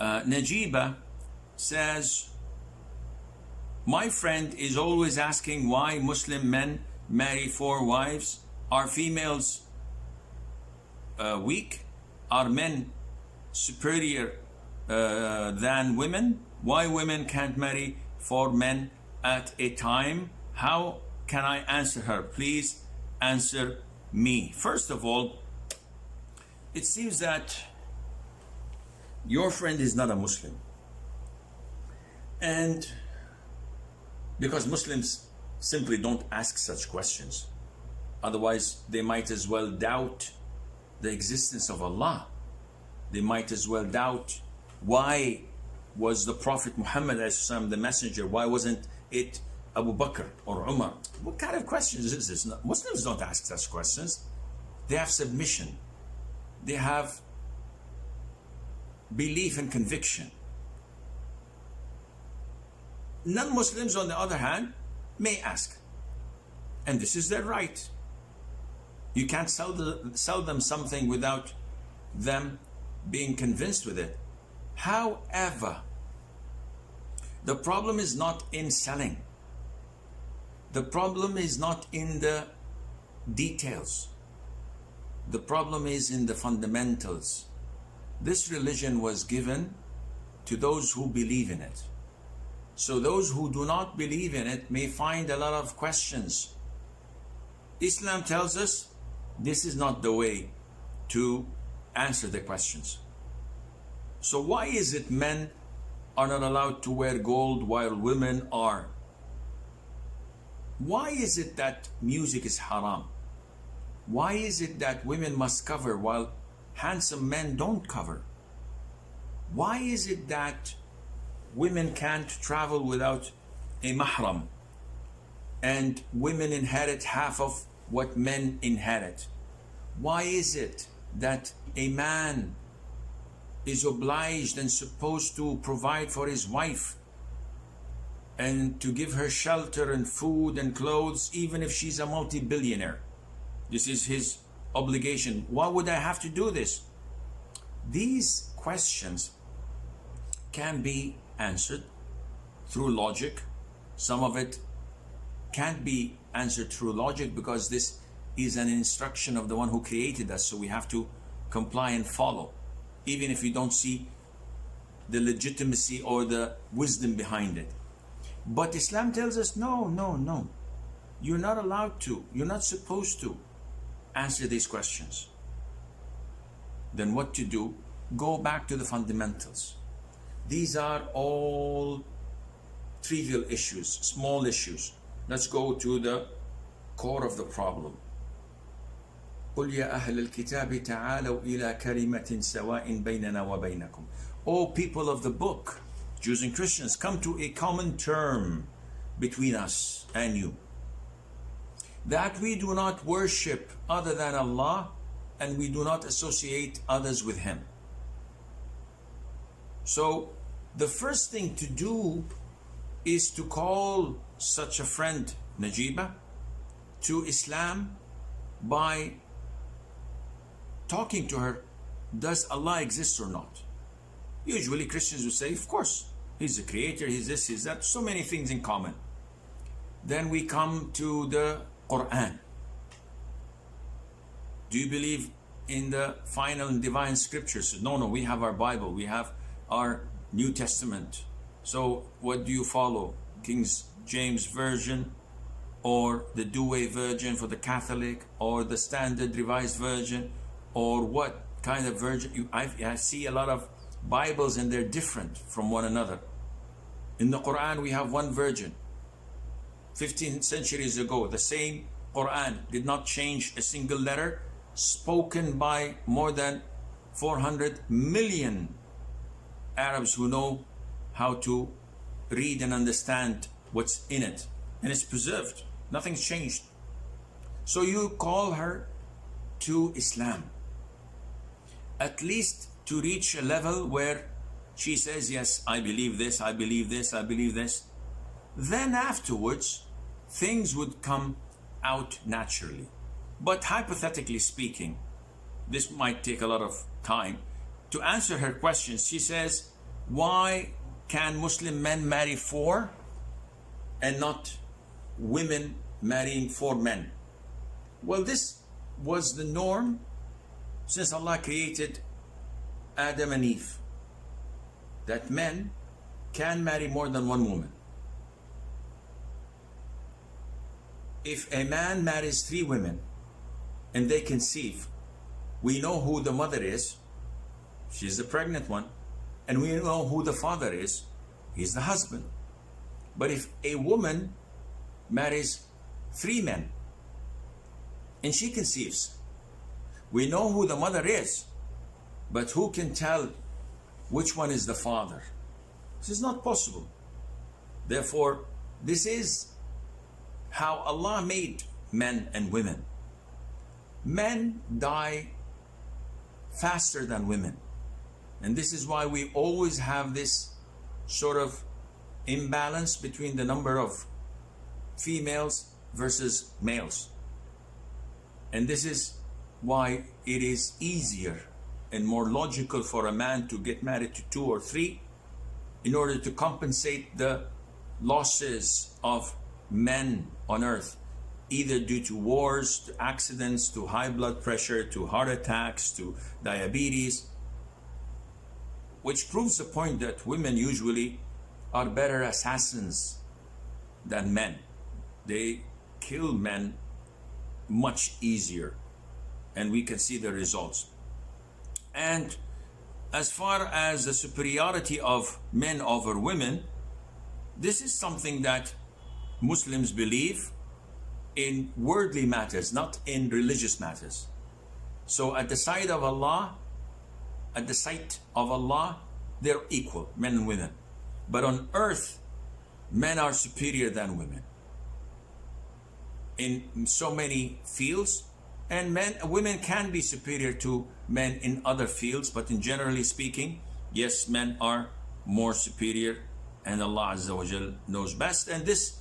Najiba says, my friend is always asking why Muslim men marry 4 wives. Are females weak? Are men superior than women? Why women can't marry 4 men at a time? How can I answer her? Please answer me. First of all, it seems that your friend is not a Muslim. And because Muslims simply don't ask such questions. Otherwise, they might as well doubt the existence of Allah. They might as well doubt why was the Prophet Muhammad the messenger? Why wasn't it Abu Bakr or Umar? What kind of questions is this? Muslims don't ask such questions. They have submission. They have belief and conviction. Non-Muslims, on the other hand, may ask. And this is their right. You can't sell them something without them being convinced with it. However, the problem is not in selling. The problem is not in the details. The problem is in the fundamentals. This religion was given to those who believe in it. So those who do not believe in it may find a lot of questions. Islam tells us this is not the way to answer the questions. So why is it men are not allowed to wear gold while women are? Why is it that music is haram? Why is it that women must cover while handsome men don't cover? Why is it that women can't travel without a mahram and women inherit half of what men inherit? Why is it that a man is obliged and supposed to provide for his wife and to give her shelter and food and clothes even if she's a multi-billionaire? This is his obligation. Why would I have to do this? These questions can be answered through logic. Some of it can't be answered through logic because this is an instruction of the one who created us, so we have to comply and follow, even if we don't see the legitimacy or the wisdom behind it. But Islam tells us, no, no, no. You're not allowed to, you're not supposed to answer these questions. Then what to do? Go back to the fundamentals. These are all trivial issues, small issues. Let's go to the core of the problem. قل يا أهل الكتاب تعالوا إلى كلمة سواء بيننا وبينكم. O people of the book, Jews and Christians, come to a common term between us and you, that we do not worship other than Allah and we do not associate others with Him. So the first thing to do is to call such a friend, Najiba, to Islam by talking to her, does Allah exist or not? Usually Christians will say, of course, He's the creator, He's this, He's that, so many things in common. Then we come to the Quran. Do you believe in the final and divine scriptures? No, no, we have our Bible, we have our New Testament. So what do you follow? King James Version, or the Douay Version for the Catholic, or the Standard Revised Version, or what kind of version? I see a lot of Bibles and they're different from one another. In the Quran we have one version. 15 centuries ago, the same Quran did not change a single letter, spoken by more than 400 million Arabs who know how to read and understand what's in it, and it's preserved. Nothing's changed. So you call her to Islam, at least to reach a level where she says, yes, I believe this, I believe this, I believe this. Then afterwards, things would come out naturally. But hypothetically speaking, this might take a lot of time. To answer her questions, she says, why can Muslim men marry 4 and not women marrying 4 men? Well, this was the norm since Allah created Adam and Eve, that men can marry more than 1 woman. If a man marries 3 women and they conceive, we know who the mother is, she's the pregnant one, and we know who the father is, he's the husband. But if a woman marries 3 men and she conceives, we know who the mother is, but who can tell which one is the father? This is not possible. Therefore, this is how Allah made men and women. Men die faster than women. And this is why we always have this sort of imbalance between the number of females versus males. And this is why it is easier and more logical for a man to get married to 2 or 3 in order to compensate the losses of men on earth, either due to wars, to accidents, to high blood pressure, to heart attacks, to diabetes, which proves the point that women usually are better assassins than men. They kill men much easier, and we can see the results. And as far as the superiority of men over women, this is something that Muslims believe in worldly matters, not in religious matters. So at the sight of Allah, they're equal, men and women. But on earth, men are superior than women in so many fields, and women can be superior to men in other fields, but in generally speaking, yes, men are more superior, and Allah Azza wa Jal knows best. And this